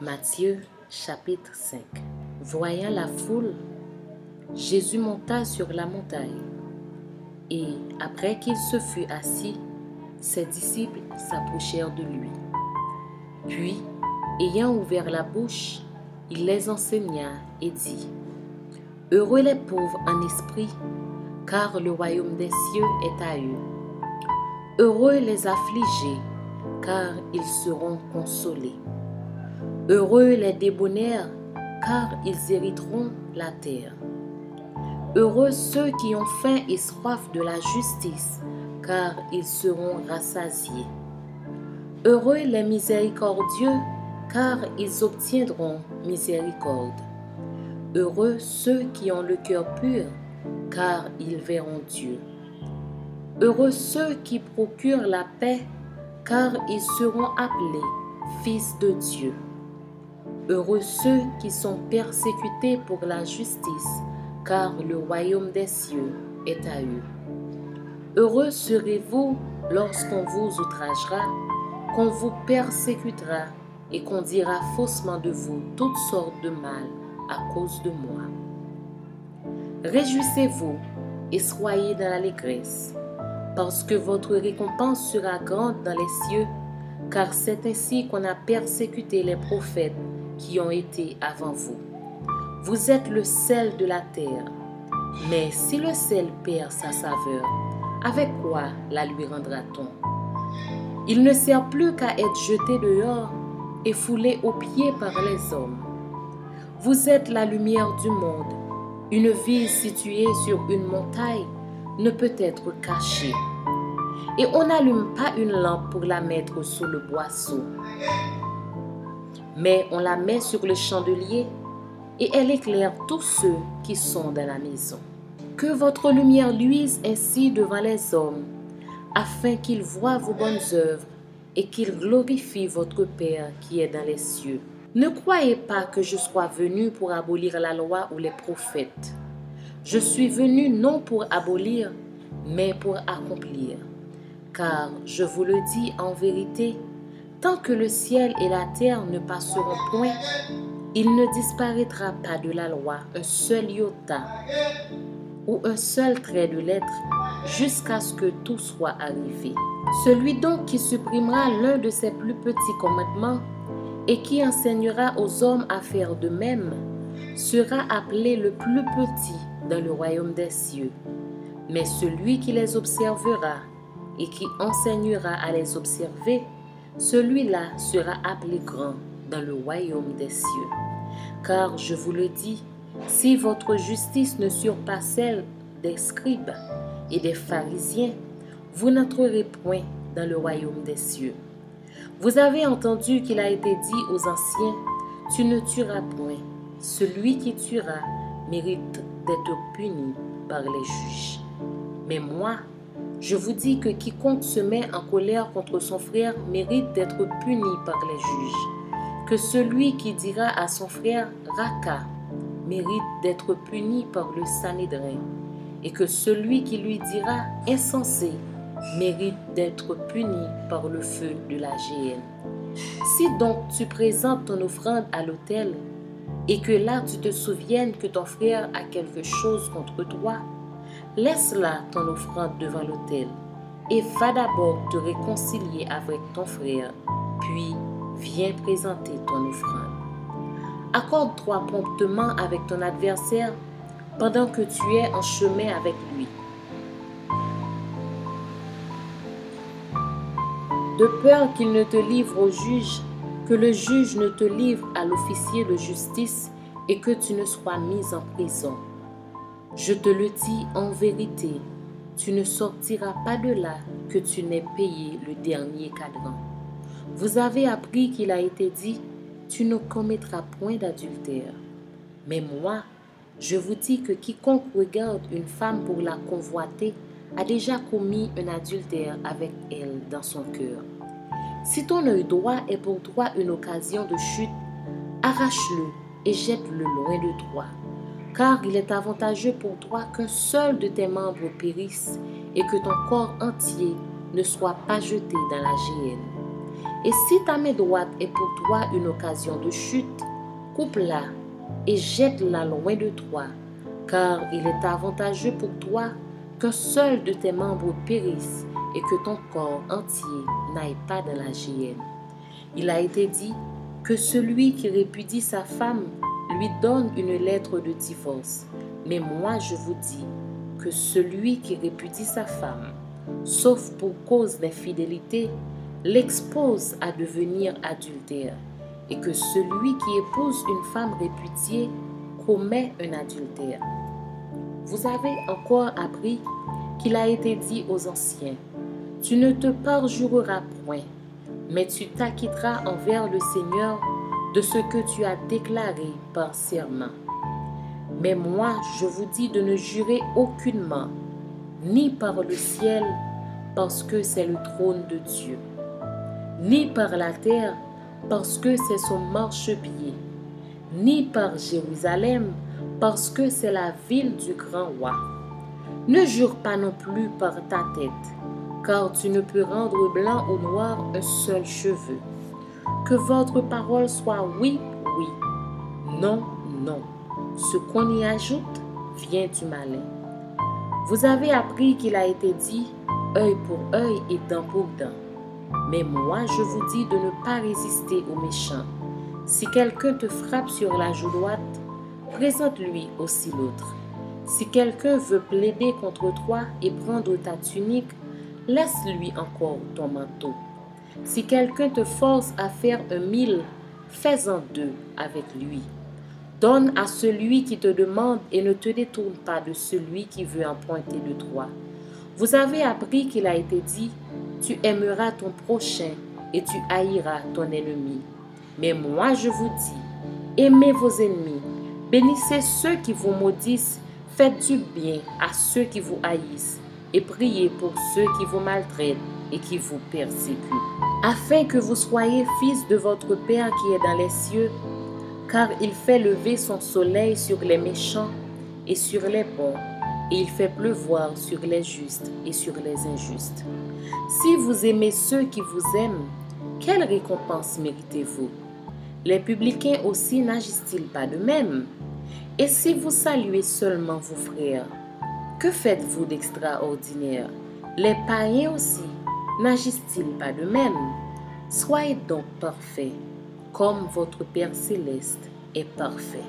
Matthieu chapitre 5. Voyant la foule, Jésus monta sur la montagne, et après qu'il se fut assis, ses disciples s'approchèrent de lui. Puis, ayant ouvert la bouche, il les enseigna et dit: Heureux les pauvres en esprit, car le royaume des cieux est à eux. Heureux les affligés, car ils seront consolés. Heureux les débonnaires, car ils hériteront la terre. Heureux ceux qui ont faim et soif de la justice, car ils seront rassasiés. Heureux les miséricordieux, car ils obtiendront miséricorde. Heureux ceux qui ont le cœur pur, car ils verront Dieu. Heureux ceux qui procurent la paix, car ils seront appelés fils de Dieu. Heureux ceux qui sont persécutés pour la justice, car le royaume des cieux est à eux. Heureux serez-vous lorsqu'on vous outragera, qu'on vous persécutera et qu'on dira faussement de vous toutes sortes de mal à cause de moi. Réjouissez-vous et soyez dans l'allégresse, parce que votre récompense sera grande dans les cieux, car c'est ainsi qu'on a persécuté les prophètes qui ont été avant vous. Vous êtes le sel de la terre, mais si le sel perd sa saveur, avec quoi la lui rendra-t-on? Il ne sert plus qu'à être jeté dehors et foulé aux pieds par les hommes. Vous êtes la lumière du monde. Une ville située sur une montagne ne peut être cachée. Et on n'allume pas une lampe pour la mettre sous le boisseau, mais on la met sur le chandelier et elle éclaire tous ceux qui sont dans la maison. Que votre lumière luise ainsi devant les hommes, afin qu'ils voient vos bonnes œuvres et qu'ils glorifient votre Père qui est dans les cieux. Ne croyez pas que je sois venu pour abolir la loi ou les prophètes. Je suis venu non pour abolir, mais pour accomplir. Car je vous le dis en vérité, tant que le ciel et la terre ne passeront point, il ne disparaîtra pas de la loi un seul iota ou un seul trait de lettre jusqu'à ce que tout soit arrivé. Celui donc qui supprimera l'un de ces plus petits commandements et qui enseignera aux hommes à faire de même sera appelé le plus petit dans le royaume des cieux. Mais celui qui les observera et qui enseignera à les observer, celui-là sera appelé grand dans le royaume des cieux. Car je vous le dis, si votre justice ne surpasse celle des scribes et des pharisiens, vous n'entrerez point dans le royaume des cieux. Vous avez entendu qu'il a été dit aux anciens, « Tu ne tueras point. Celui qui tuera mérite d'être puni par les juges. » Mais moi, je vous dis que quiconque se met en colère contre son frère mérite d'être puni par les juges. Que celui qui dira à son frère « Raka » mérite d'être puni par le Sanhédrin. Et que celui qui lui dira « Insensé » mérite d'être puni par le feu de la géhenne. Si donc tu présentes ton offrande à l'autel et que là tu te souviennes que ton frère a quelque chose contre toi, laisse là ton offrande devant l'autel et va d'abord te réconcilier avec ton frère, puis viens présenter ton offrande. Accorde-toi promptement avec ton adversaire pendant que tu es en chemin avec lui, de peur qu'il ne te livre au juge, que le juge ne te livre à l'officier de justice et que tu ne sois mis en prison. Je te le dis en vérité, tu ne sortiras pas de là que tu n'aies payé le dernier cadran. Vous avez appris qu'il a été dit, tu ne commettras point d'adultère. Mais moi, je vous dis que quiconque regarde une femme pour la convoiter a déjà commis un adultère avec elle dans son cœur. Si ton œil droit est pour toi une occasion de chute, arrache-le et jette-le loin de toi. Car il est avantageux pour toi qu'un seul de tes membres périsse et que ton corps entier ne soit pas jeté dans la géhenne. Et si ta main droite est pour toi une occasion de chute, coupe-la et jette-la loin de toi, car il est avantageux pour toi qu'un seul de tes membres périsse et que ton corps entier n'aille pas dans la géhenne. Il a été dit que celui qui répudie sa femme lui donne une lettre de divorce. Mais moi je vous dis que celui qui répudie sa femme, sauf pour cause d'infidélité, l'expose à devenir adultère, et que celui qui épouse une femme répudiée commet un adultère. Vous avez encore appris qu'il a été dit aux anciens, « Tu ne te parjureras point, mais tu t'acquitteras envers le Seigneur de ce que tu as déclaré par serment. » Mais moi, je vous dis de ne jurer aucunement, ni par le ciel, parce que c'est le trône de Dieu, ni par la terre, parce que c'est son marchepied, ni par Jérusalem, parce que c'est la ville du grand roi. Ne jure pas non plus par ta tête, car tu ne peux rendre blanc ou noir un seul cheveu. Que votre parole soit oui, oui, non, non. Ce qu'on y ajoute vient du malin. Vous avez appris qu'il a été dit œil pour œil et dent pour dent. Mais moi, je vous dis de ne pas résister aux méchants. Si quelqu'un te frappe sur la joue droite, présente-lui aussi l'autre. Si quelqu'un veut plaider contre toi et prendre ta tunique, laisse-lui encore ton manteau. Si quelqu'un te force à faire 1 000, fais-en 2 avec lui. Donne à celui qui te demande et ne te détourne pas de celui qui veut emprunter de toi. Vous avez appris qu'il a été dit, tu aimeras ton prochain et tu haïras ton ennemi. Mais moi je vous dis, aimez vos ennemis, bénissez ceux qui vous maudissent, faites du bien à ceux qui vous haïssent et priez pour ceux qui vous maltraitent et qui vous persécutent, afin que vous soyez fils de votre Père qui est dans les cieux, car il fait lever son soleil sur les méchants et sur les bons, et il fait pleuvoir sur les justes et sur les injustes. Si vous aimez ceux qui vous aiment, quelle récompense méritez-vous? Les publicains aussi n'agissent-ils pas de même? Et si vous saluez seulement vos frères, que faites-vous d'extraordinaire? Les païens aussi n'agissent-ils pas de même? Soyez donc parfaits, comme votre Père céleste est parfait.